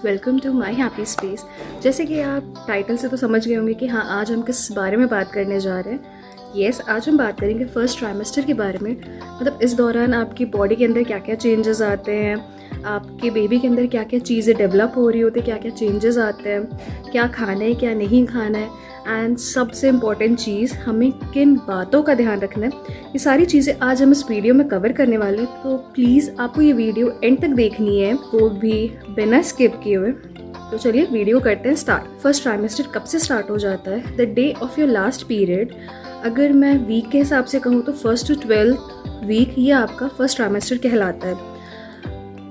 Welcome to my happy space. जैसे कि आप टाइटल से तो समझ गए होंगे कि हाँ, आज हम किस बारे में बात करने जा रहे हैं। यस, आज हम बात करेंगे फर्स्ट ट्राइमेस्टर के बारे में। मतलब इस दौरान आपकी बॉडी के अंदर क्या क्या चेंजेस आते हैं, आपके बेबी के अंदर क्या क्या चीज़ें डेवलप हो रही होती है, क्या क्या चेंजेस आते हैं, क्या खाना है क्या नहीं खाना है, एंड सबसे इम्पॉर्टेंट चीज़ हमें किन बातों का ध्यान रखना है। ये सारी चीज़ें आज हम इस वीडियो में कवर करने वाले हैं, तो प्लीज़ आपको ये वीडियो एंड तक देखनी है, वो भी बिना स्किप किए हुए। तो चलिए वीडियो करते हैं स्टार्ट। फर्स्ट ट्राइमेस्टर कब से स्टार्ट हो जाता है? The day of your last period. अगर मैं वीक के हिसाब से कहूँ तो 1st to 12th वीक ये आपका फर्स्ट ट्राइमेस्टर कहलाता है।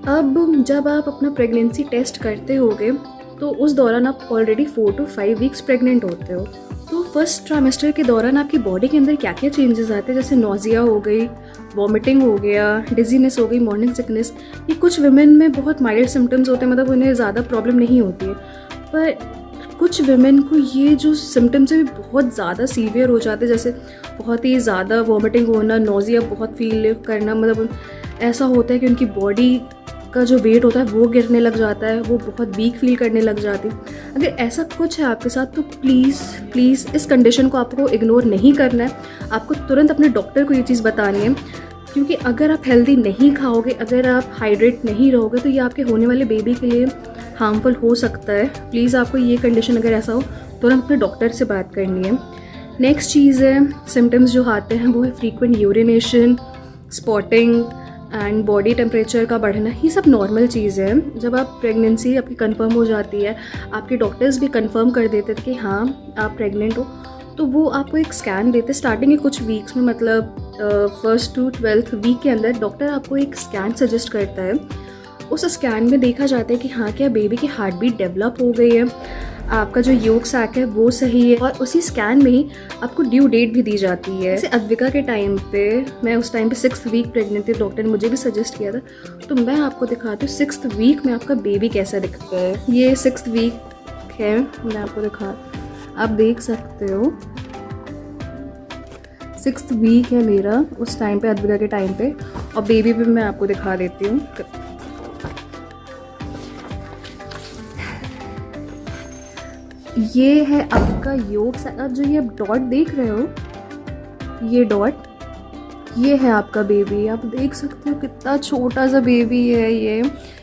अब जब आप अपना प्रेगनेंसी टेस्ट करते होगे तो उस दौरान आप ऑलरेडी 4 to 5 वीक्स प्रेग्नेंट होते हो। तो फर्स्ट ट्राइमेस्टर के दौरान आपकी बॉडी के अंदर क्या क्या चेंजेस आते हैं, जैसे नोजिया हो गई, वॉमिटिंग हो गया, डिजीनेस हो गई, मॉर्निंग सिकनेस। ये कुछ विमेन में बहुत माइल्ड सिम्टम्स होते हैं, मतलब उन्हें ज़्यादा प्रॉब्लम नहीं होती है। पर कुछ विमेन को ये जो सिम्टम्स है बहुत ज़्यादा सीवियर हो जाते हैं, जैसे बहुत ही ज़्यादा वॉमिटिंग होना, नोजिया बहुत फील करना, मतलब ऐसा होता है कि उनकी बॉडी का जो वेट होता है वो गिरने लग जाता है, वो बहुत वीक फील करने लग जाती है। अगर ऐसा कुछ है आपके साथ तो प्लीज़ इस कंडीशन को आपको इग्नोर नहीं करना है। आपको तुरंत अपने डॉक्टर को ये चीज़ बतानी है, क्योंकि अगर आप हेल्दी नहीं खाओगे, अगर आप हाइड्रेट नहीं रहोगे तो ये आपके होने वाले बेबी के लिए हार्मफुल हो सकता है। प्लीज़ आपको ये कंडीशन अगर ऐसा हो तुरंत अपने डॉक्टर से बात करनी है। नेक्स्ट चीज़ है, सिम्टम्स जो आते हैं वो है frequent urination, spotting and body temperature का बढ़ना। ये सब नॉर्मल चीज़ें हैं। जब आप प्रेगनेंसी आपकी कंफर्म हो जाती है, आपके डॉक्टर्स भी कंफर्म कर देते थे कि हाँ आप प्रेग्नेंट हो, तो वो आपको एक स्कैन देते स्टार्टिंग के कुछ वीक्स में, मतलब 1st to 12th वीक के अंदर डॉक्टर आपको एक स्कैन सजेस्ट करता है। उस स्कैन में देखा जाता है कि हाँ क्या बेबी की हार्ट बीट डेवलप हो गई है, आपका जो योग सैक है वो सही है, और उसी स्कैन में ही आपको ड्यू डेट भी दी जाती है। जैसे अद्विका के टाइम पे, मैं उस टाइम पे 6th वीक प्रेग्नेंट थी, डॉक्टर ने मुझे भी सजेस्ट किया था, तो मैं आपको दिखाती हूँ 6th वीक में आपका बेबी कैसा दिखता है। ये 6th वीक है, मैं आपको आप देख सकते हो 6th वीक है मेरा उस टाइम पे, अद्विका के टाइम पे, और बेबी भी मैं आपको दिखा देती हूँ। ये है आपका योग सैक, जो ये डॉट देख रहे हो, ये डॉट, ये है आपका बेबी। आप देख सकते हो कितना छोटा सा बेबी है। ये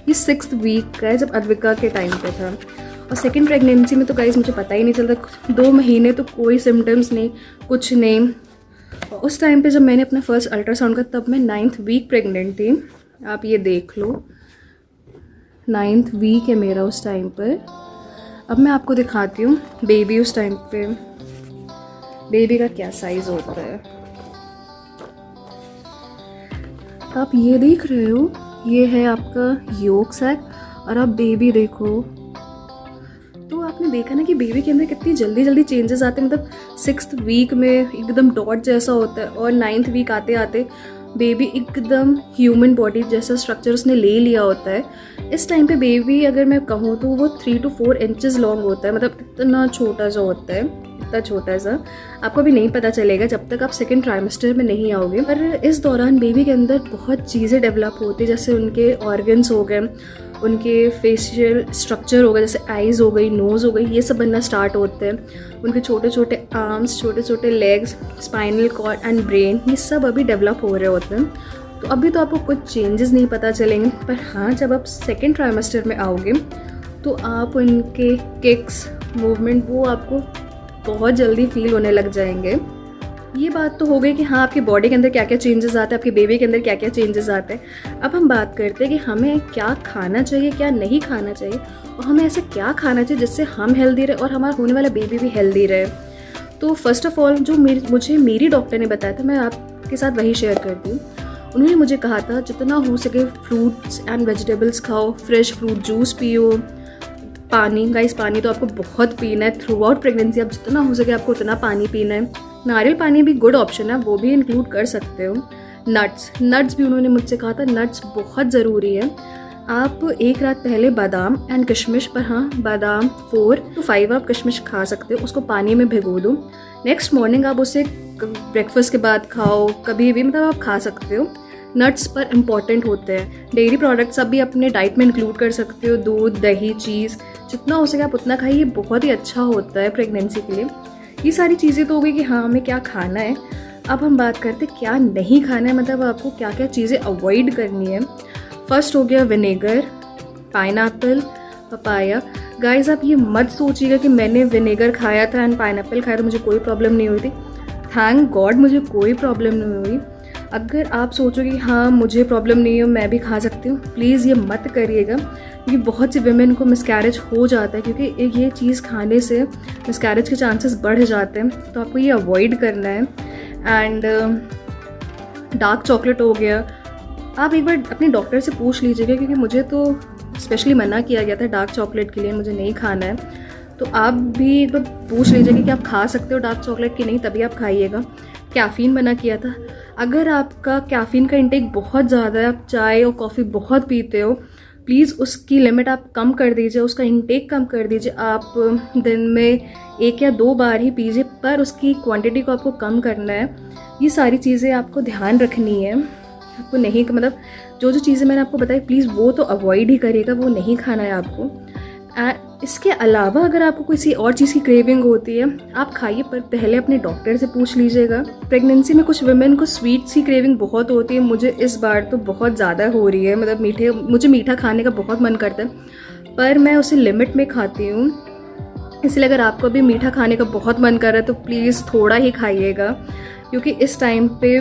6th वीक का है, जब अद्विका के टाइम पे था। और सेकंड प्रेगनेंसी में तो गाइस मुझे पता ही नहीं चलता, 2 महीने तो कोई सिम्टम्स नहीं, कुछ नहीं। उस टाइम पे जब मैंने अपना फर्स्ट अल्ट्रासाउंड का, तब मैं 9th वीक प्रेग्नेंट थी। आप ये देख लो, 9th वीक है मेरा उस टाइम पर। अब मैं आपको दिखाती हूँ बेबी उस टाइम पे, बेबी का क्या साइज़ होता है। आप ये देख रहे हो, ये है आपका योग सैक, और आप बेबी देखो। तो आपने देखा ना कि बेबी के अंदर कितनी जल्दी जल्दी चेंजेस आते हैं। मतलब 6th वीक में एकदम डॉट जैसा होता है, और 9th वीक आते आते बेबी एकदम ह्यूमन बॉडी जैसा स्ट्रक्चर उसने ले लिया होता है। इस टाइम पे बेबी अगर मैं कहूँ तो वो 3 to 4 इंचेस लॉन्ग होता है, मतलब इतना छोटा सा होता है, इतना छोटा सा। आपको भी नहीं पता चलेगा जब तक आप सेकंड ट्राइमेस्टर में नहीं आओगे। पर इस दौरान बेबी के अंदर बहुत चीज़ें डेवलप होती है, जैसे उनके ऑर्गन्स हो गए, उनके फेशियल स्ट्रक्चर हो गए, जैसे आइज़ हो गई, नोज़ हो गई, ये सब बनना स्टार्ट होते हैं। उनके छोटे छोटे आर्म्स, छोटे छोटे legs, spinal cord and brain, ये सब अभी डेवलप हो रहे होते हैं। तो अभी तो आपको कुछ चेंजेस नहीं पता चलेंगे, पर हाँ जब आप सेकेंड ट्राइमेस्टर में आओगे तो आप उनके किक्स, मूवमेंट, वो आपको बहुत जल्दी फील होने लग जाएंगे। ये बात तो हो गई कि हाँ आपकी बॉडी के अंदर क्या क्या चेंजेस आते हैं, आपके बेबी के अंदर क्या क्या चेंजेस आते हैं। अब हम बात करते हैं कि हमें क्या खाना चाहिए, क्या नहीं खाना चाहिए, और हमें ऐसा क्या खाना चाहिए जिससे हम हेल्दी रहे और हमारा होने वाला बेबी भी हेल्दी रहे। तो फर्स्ट ऑफ ऑल जो मुझे मेरी डॉक्टर ने बताया था, मैं आपके साथ वही शेयर करती हूँ। उन्होंने मुझे कहा था जितना हो सके फ्रूट्स एंड वेजिटेबल्स खाओ, फ्रेश फ्रूट जूस पियो, पानी, गाइस पानी तो आपको बहुत पीना है थ्रू आउट प्रेगनेंसी। आप जितना हो सके आपको उतना पानी पीना है। नारियल पानी भी गुड ऑप्शन है, वो भी इंक्लूड कर सकते हो। नट्स भी उन्होंने मुझसे कहा था, नट्स बहुत ज़रूरी है। आप एक रात पहले बादाम एंड किशमिश, पर हाँ बादाम 4 to 5 आप किशमिश खा सकते हो, उसको पानी में भिगो दो। नेक्स्ट मॉर्निंग आप उसे ब्रेकफास्ट के बाद खाओ, कभी भी, मतलब आप खा सकते हो। नट्स पर इम्पॉर्टेंट होते हैं। डेयरी प्रोडक्ट्स आप भी अपने डाइट में इंक्लूड कर सकते हो, दूध, दही, चीज़, जितना हो सके आप उतना खाइए, ये बहुत ही अच्छा होता है प्रेगनेंसी के लिए। ये सारी चीज़ें तो हो गई कि हाँ हमें क्या खाना है। अब हम बात करते हैं क्या नहीं खाना है, मतलब आपको क्या क्या चीज़ें अवॉइड करनी है। फर्स्ट हो गया विनेगर, पाइनएप्पल, पपाया। गाइस आप ये मत सोचिएगा कि मैंने विनेगर खाया था एंड पाइनएप्पल खाया तो मुझे कोई प्रॉब्लम नहीं हुई थी। थैंक गॉड मुझे कोई प्रॉब्लम नहीं हुई। अगर आप सोचोगे कि हाँ मुझे प्रॉब्लम नहीं है मैं भी खा सकती हूँ, प्लीज़ ये मत करिएगा, क्योंकि बहुत सी विमेन को मिसकैरेज हो जाता है, क्योंकि ये चीज़ खाने से मिसकैरेज के चांसेस बढ़ जाते हैं। तो आपको ये अवॉइड करना है। एंड डार्क चॉकलेट हो गया, आप एक बार अपने डॉक्टर से पूछ लीजिएगा, क्योंकि मुझे तो स्पेशली मना किया गया था डार्क चॉकलेट के लिए, मुझे नहीं खाना है। तो आप भी एक बार पूछ लीजिएगा कि आप खा सकते हो डार्क चॉकलेट कि नहीं, तभी आप खाइएगा। कैफ़ीन मना किया था। अगर आपका कैफ़ीन का इंटेक बहुत ज़्यादा है, आप चाय और कॉफ़ी बहुत पीते हो, प्लीज़ उसकी लिमिट आप कम कर दीजिए, उसका इंटेक कम कर दीजिए। आप दिन में 1 या 2 बार ही पीजिए, पर उसकी क्वांटिटी को आपको कम करना है। ये सारी चीज़ें आपको ध्यान रखनी है। आपको नहीं, मतलब जो जो चीज़ें मैंने आपको बताई प्लीज़ वो तो अवॉइड ही करिएगा, वो नहीं खाना है आपको। इसके अलावा अगर आपको किसी और चीज़ की क्रेविंग होती है आप खाइए, पर पहले अपने डॉक्टर से पूछ लीजिएगा। प्रेगनेंसी में कुछ वुमेन को स्वीट्स की क्रेविंग बहुत होती है, मुझे इस बार तो बहुत ज़्यादा हो रही है, मतलब मुझे मीठा खाने का बहुत मन करता है, पर मैं उसे लिमिट में खाती हूँ। इसलिए अगर आपको भी मीठा खाने का बहुत मन कर रहा है तो प्लीज़ थोड़ा ही खाइएगा, क्योंकि इस टाइम पे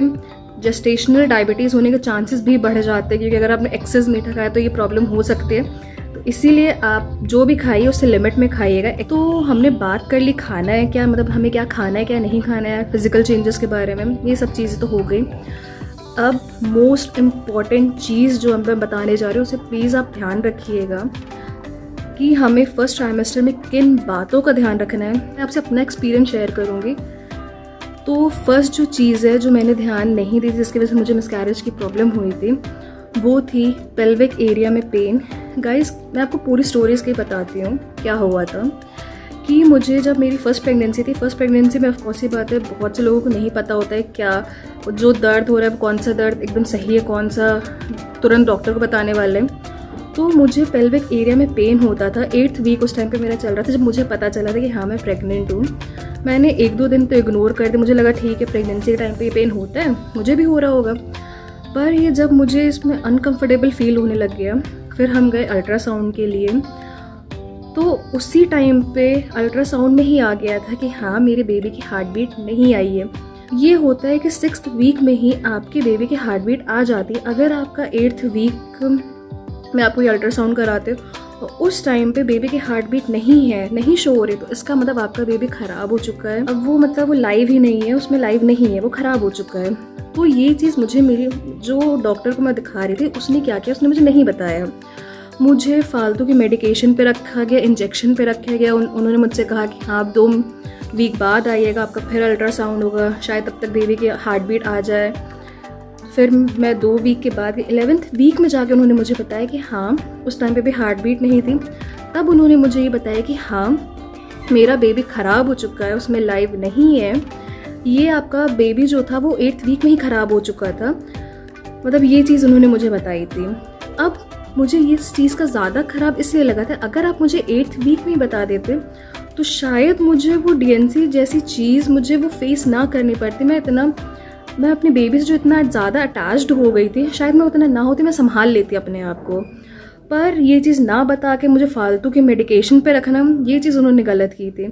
जेस्टेशनल डायबिटीज़ होने के चांसेस भी बढ़ जाते हैं, क्योंकि अगर आपने एक्सेस मीठा खाया तो ये प्रॉब्लम हो सकती है। तो इसीलिए आप जो भी खाइए उससे लिमिट में खाइएगा। तो हमने बात कर ली खाना है क्या, मतलब हमें क्या खाना है क्या नहीं खाना है, फिजिकल चेंजेस के बारे में, ये सब चीज़ें तो हो गई। अब मोस्ट इम्पॉर्टेंट चीज़ जो मैं बताने जा रही हूँ उसे प्लीज़ आप ध्यान रखिएगा कि हमें फर्स्ट ट्राइमेस्टर में किन बातों का ध्यान रखना है। मैं आपसे अपना एक्सपीरियंस शेयर करूँगी। तो फर्स्ट जो चीज़ है जो मैंने ध्यान नहीं दी, जिसकी वजह से मुझे मिसकैरेज की प्रॉब्लम हुई थी, वो थी पेल्विक एरिया में पेन। गाइस मैं आपको पूरी स्टोरीज की बताती हूँ क्या हुआ था। कि मुझे जब मेरी फर्स्ट प्रेगनेंसी में ऑफकोर्स ये बात है बहुत से लोगों को नहीं पता होता है क्या जो दर्द हो रहा है वो कौन सा दर्द एकदम सही है, कौन सा तुरंत डॉक्टर को बताने वाले हैं। तो मुझे पेल्विक एरिया में पेन होता था। 8th वीक उस टाइम पे मेरा चल रहा था जब मुझे पता चला था कि हाँ मैं प्रेग्नेंट हूँ। मैंने 1-2 दिन तो इग्नोर कर दिया, मुझे लगा ठीक है प्रेगनेंसी के टाइम पे ये पेन होता है, मुझे भी हो रहा होगा। पर ये जब मुझे इसमें अनकंफर्टेबल फील होने लग गया, फिर हम गए अल्ट्रासाउंड के लिए। तो उसी टाइम पे अल्ट्रासाउंड में ही आ गया था कि हाँ मेरे बेबी की हार्ट बीट नहीं आई है। ये होता है कि 6th वीक में ही आपके बेबी की हार्ट बीट आ जाती है। अगर आपका 8th वीक में आपको ये अल्ट्रासाउंड कराते हो और उस टाइम पे बेबी की हार्ट बीट नहीं है, नहीं शो हो रही, तो इसका मतलब आपका बेबी ख़राब हो चुका है। अब वो मतलब वो लाइव ही नहीं है, उसमें लाइव नहीं है, वो ख़राब हो चुका है। तो ये चीज़ मुझे मेरी जो डॉक्टर को मैं दिखा रही थी उसने क्या किया, उसने मुझे नहीं बताया। मुझे फालतू की मेडिकेशन पे रखा गया, इंजेक्शन पे रखा गया। उन्होंने मुझसे कहा कि हाँ आप 2 वीक बाद आइएगा, आपका फिर अल्ट्रासाउंड होगा, शायद तब तक बेबी की हार्ट बीट आ जाए। फिर मैं 2 वीक के बाद 11th वीक में जाके उन्होंने मुझे बताया कि हाँ उस टाइम पे भी हार्ट बीट नहीं थी। तब उन्होंने मुझे ये बताया कि हाँ मेरा बेबी ख़राब हो चुका है, उसमें लाइव नहीं है। ये आपका बेबी जो था वो 8th वीक में ही ख़राब हो चुका था। मतलब ये चीज़ उन्होंने मुझे बताई थी। अब मुझे इस चीज़ का ज़्यादा ख़राब इसलिए लगा था, अगर आप मुझे 8th वीक में ही बता देते तो शायद मुझे वो DNC जैसी चीज़ मुझे वो फेस ना करनी पड़ती। मैं अपने बेबी से जो इतना ज़्यादा अटैच्ड हो गई थी, शायद मैं उतना ना होती, मैं संभाल लेती अपने आप को। पर ये चीज़ ना बता के मुझे फालतू के मेडिकेशन पे रखना, ये चीज़ उन्होंने गलत की थी।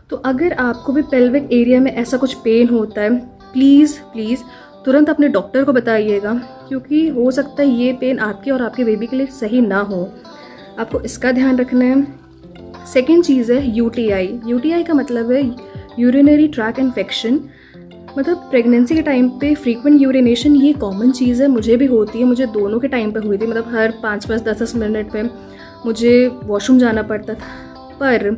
तो अगर आपको भी पेल्विक एरिया में ऐसा कुछ पेन होता है, प्लीज़ तुरंत अपने डॉक्टर को बताइएगा, क्योंकि हो सकता है ये पेन आपके और आपके बेबी के लिए सही ना हो। आपको इसका ध्यान रखना है। सेकेंड चीज़ है UTI का मतलब है यूरिनरी ट्रैक इन्फेक्शन। मतलब प्रेगनेंसी के टाइम पे फ्रीक्वेंट यूरिनेशन ये कॉमन चीज़ है, मुझे भी होती है, मुझे दोनों के टाइम पे हुई थी। मतलब हर 5-5, 10-10 मिनट पे मुझे वॉशरूम जाना पड़ता था। पर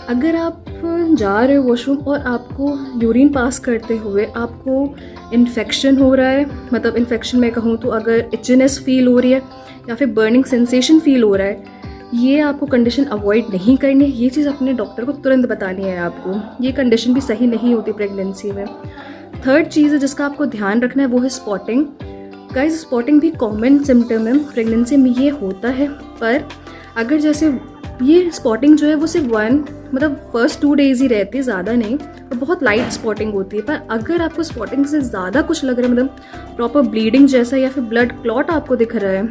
अगर आप जा रहे हो वॉशरूम और आपको यूरिन पास करते हुए आपको इन्फेक्शन हो रहा है, मतलब इन्फेक्शन मैं कहूँ तो अगर इचनेस फील हो रही है या फिर बर्निंग सेंसेशन फील हो रहा है, ये आपको कंडीशन अवॉइड नहीं करनी है। ये चीज़ अपने डॉक्टर को तुरंत बतानी है आपको। ये कंडीशन भी सही नहीं होती प्रेगनेंसी में। थर्ड चीज़ है जिसका आपको ध्यान रखना है वो है स्पॉटिंग। गाइस स्पॉटिंग भी कॉमन सिम्टम है, प्रेगनेंसी में ये होता है। पर अगर जैसे ये स्पॉटिंग जो है वो सिर्फ मतलब फर्स्ट 2 डेज ही रहती है, ज़्यादा नहीं, और बहुत लाइट स्पॉटिंग होती है। पर अगर आपको स्पॉटिंग से ज़्यादा कुछ लग रहा है, मतलब प्रॉपर ब्लीडिंग जैसा या फिर ब्लड क्लॉट आपको दिख रहा है,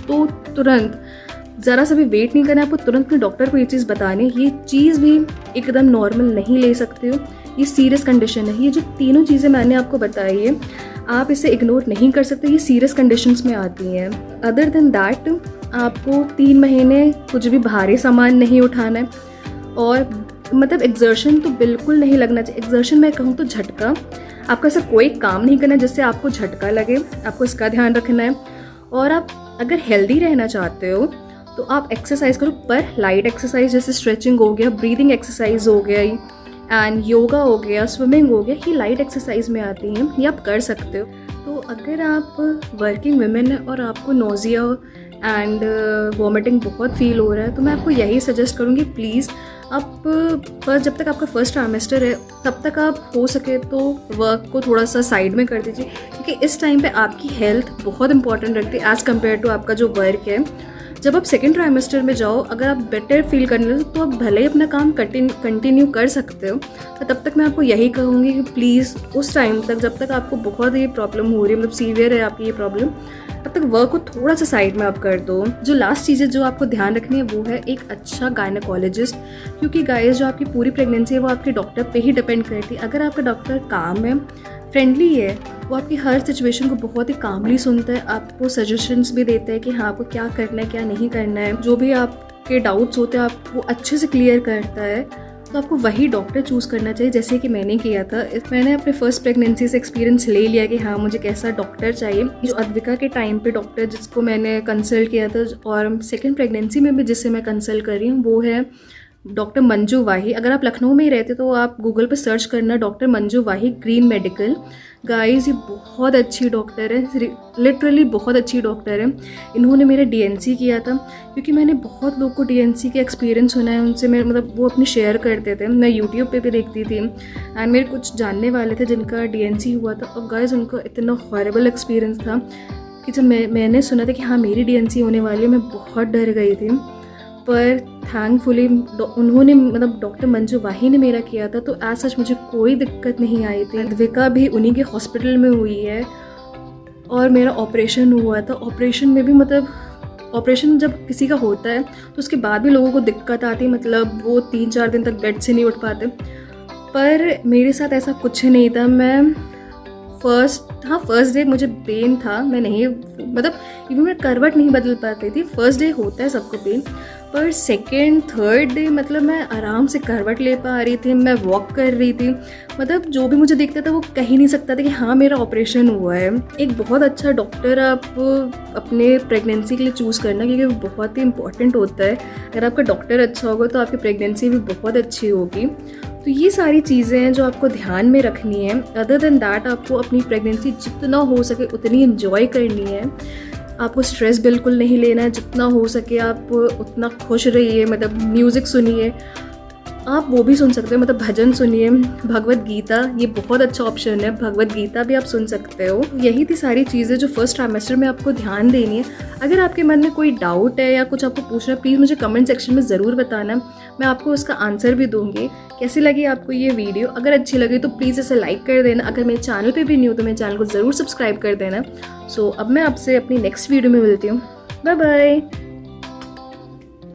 तो तुरंत ज़रा सा भी वेट नहीं करना है, आपको तुरंत अपने डॉक्टर को ये चीज़ बतानी। ये चीज़ भी एकदम नॉर्मल नहीं ले सकते हो, ये सीरियस कंडीशन है। ये जो तीनों चीज़ें मैंने आपको बताई है, आप इसे इग्नोर नहीं कर सकते, ये सीरियस कंडीशंस में आती हैं। अदर देन दैट आपको 3 महीने कुछ भी भारी सामान नहीं उठाना है, और मतलब एग्जर्शन तो बिल्कुल नहीं लगना चाहिए। एग्जर्शन मैं कहूँ तो झटका, आपका ऐसा कोई काम नहीं करना जिससे आपको झटका लगे, आपको इसका ध्यान रखना है। और आप अगर हेल्दी रहना चाहते हो तो आप एक्सरसाइज करो, पर लाइट एक्सरसाइज जैसे स्ट्रेचिंग हो गया, ब्रीदिंग एक्सरसाइज हो गया, एंड योगा हो गया, स्विमिंग हो गया, ये लाइट एक्सरसाइज में आती हैं, ये आप कर सकते हो। तो अगर आप वर्किंग वुमेन है और आपको नोजिया एंड वॉमिटिंग बहुत फील हो रहा है, तो मैं आपको यही सजेस्ट करूँगी, प्लीज़ आप फर्स्ट, जब तक आपका फर्स्ट ट्राइमेस्टर है तब तक आप हो सके तो वर्क को थोड़ा सा साइड में कर दीजिए, क्योंकि इस टाइम पे आपकी हेल्थ बहुत इंपॉर्टेंट रखती है एज़ कम्पेयर टू आपका जो वर्क है। जब आप सेकेंड ट्राइमेस्टर में जाओ, अगर आप बेटर फील करने लगे तो आप भले ही अपना काम कंटिन्यू कर सकते हो, पर तब तक मैं आपको यही कहूँगी कि प्लीज़ उस टाइम तक, जब तक आपको बहुत ये प्रॉब्लम हो रही है, मतलब सीवियर है आपकी ये प्रॉब्लम, तब तक वर्क को थोड़ा सा साइड में आप कर दो। जो लास्ट चीज़ है जो आपको ध्यान रखनी है वो है एक अच्छा गायनेकोलॉजिस्ट, क्योंकि गाइस जो आपकी पूरी प्रेगनेंसी है वो आपके डॉक्टर पे ही डिपेंड करती है। अगर आपका डॉक्टर काम है, फ्रेंडली है, वो आपकी हर सिचुएशन को बहुत ही कामली सुनता है, आपको सजेशंस भी देता है कि हाँ आपको क्या करना है क्या नहीं करना है, जो भी आपके डाउट्स होते हैं आपको अच्छे से क्लियर करता है, तो आपको वही डॉक्टर चूज़ करना चाहिए, जैसे कि मैंने किया था। मैंने अपने फर्स्ट प्रेगनेंसी से एक्सपीरियंस ले लिया कि हाँ मुझे कैसा डॉक्टर चाहिए। जो अद्विका के टाइम पे डॉक्टर जिसको मैंने कंसल्ट किया था, और सेकेंड प्रेगनेंसी में भी जिससे मैं कंसल्ट कर रही हूँ, वो है डॉक्टर मंजू वाही। अगर आप लखनऊ में ही रहते तो आप गूगल पे सर्च करना डॉक्टर मंजू वाही ग्रीन मेडिकल। गाइस ये बहुत अच्छी डॉक्टर है, लिटरली बहुत अच्छी डॉक्टर है। इन्होंने मेरा डीएनसी किया था, क्योंकि मैंने बहुत लोग को डीएनसी के एक्सपीरियंस सुना है उनसे, मैं मतलब वो अपनी शेयर करते थे, मैं यूट्यूब पे भी देखती थी, एंड मेरे कुछ जानने वाले थे जिनका डीएनसी हुआ था, और गाइस उनका इतना हॉरेबल एक्सपीरियंस था कि जब मैंने सुना था कि हाँ मेरी डीएनसी होने वाली है, मैं बहुत डर गई थी। पर थैंकफुली उन्होंने, मतलब डॉक्टर मंजू वाही ने मेरा किया था, तो एज सच मुझे कोई दिक्कत नहीं आई थी। अद्विका भी उन्हीं के हॉस्पिटल में हुई है, और मेरा ऑपरेशन हुआ था। ऑपरेशन में भी मतलब ऑपरेशन जब किसी का होता है तो उसके बाद भी लोगों को दिक्कत आती है, मतलब वो 3-4 दिन तक बेड से नहीं उठ पाते, पर मेरे साथ ऐसा कुछ नहीं था। मैं फर्स्ट डे मुझे पेन था, मैं नहीं, मतलब इवन मैं करवट नहीं बदल पाती थी। फर्स्ट डे होता है सबको पेन, पर सेकेंड थर्ड डे मतलब मैं आराम से करवट ले पा रही थी, मैं वॉक कर रही थी, मतलब जो भी मुझे दिखता था वो कह ही नहीं सकता था कि हाँ मेरा ऑपरेशन हुआ है। एक बहुत अच्छा डॉक्टर आप अपने प्रेगनेंसी के लिए चूज़ करना, क्योंकि वो बहुत ही इंपॉर्टेंट होता है। अगर आपका डॉक्टर अच्छा होगा तो आपकी प्रेगनेंसी भी बहुत अच्छी होगी। तो ये सारी चीज़ें हैं जो आपको ध्यान में रखनी है। अदर देन दैट आपको अपनी प्रेगनेंसी जितना हो सके उतनी एंजॉय करनी है, आपको स्ट्रेस बिल्कुल नहीं लेना है, जितना हो सके आप उतना खुश रहिए। मतलब म्यूज़िक सुनिए, आप वो भी सुन सकते हो, मतलब भजन सुनिए, भगवत गीता, ये बहुत अच्छा ऑप्शन है, भगवत गीता भी आप सुन सकते हो। यही थी सारी चीज़ें जो फर्स्ट ट्राइमेस्टर में आपको ध्यान देनी है। अगर आपके मन में कोई डाउट है या कुछ आपको पूछना है, प्लीज़ मुझे कमेंट सेक्शन में ज़रूर बताना, मैं आपको उसका आंसर भी दूंगी। कैसी लगी आपको ये वीडियो? अगर अच्छी लगी तो प्लीज़ इसे लाइक कर देना। अगर मेरे चैनल पे भी नहीं हो तो मेरे चैनल को ज़रूर सब्सक्राइब कर देना। सो अब मैं आपसे अपनी नेक्स्ट वीडियो में मिलती हूँ। Bye bye.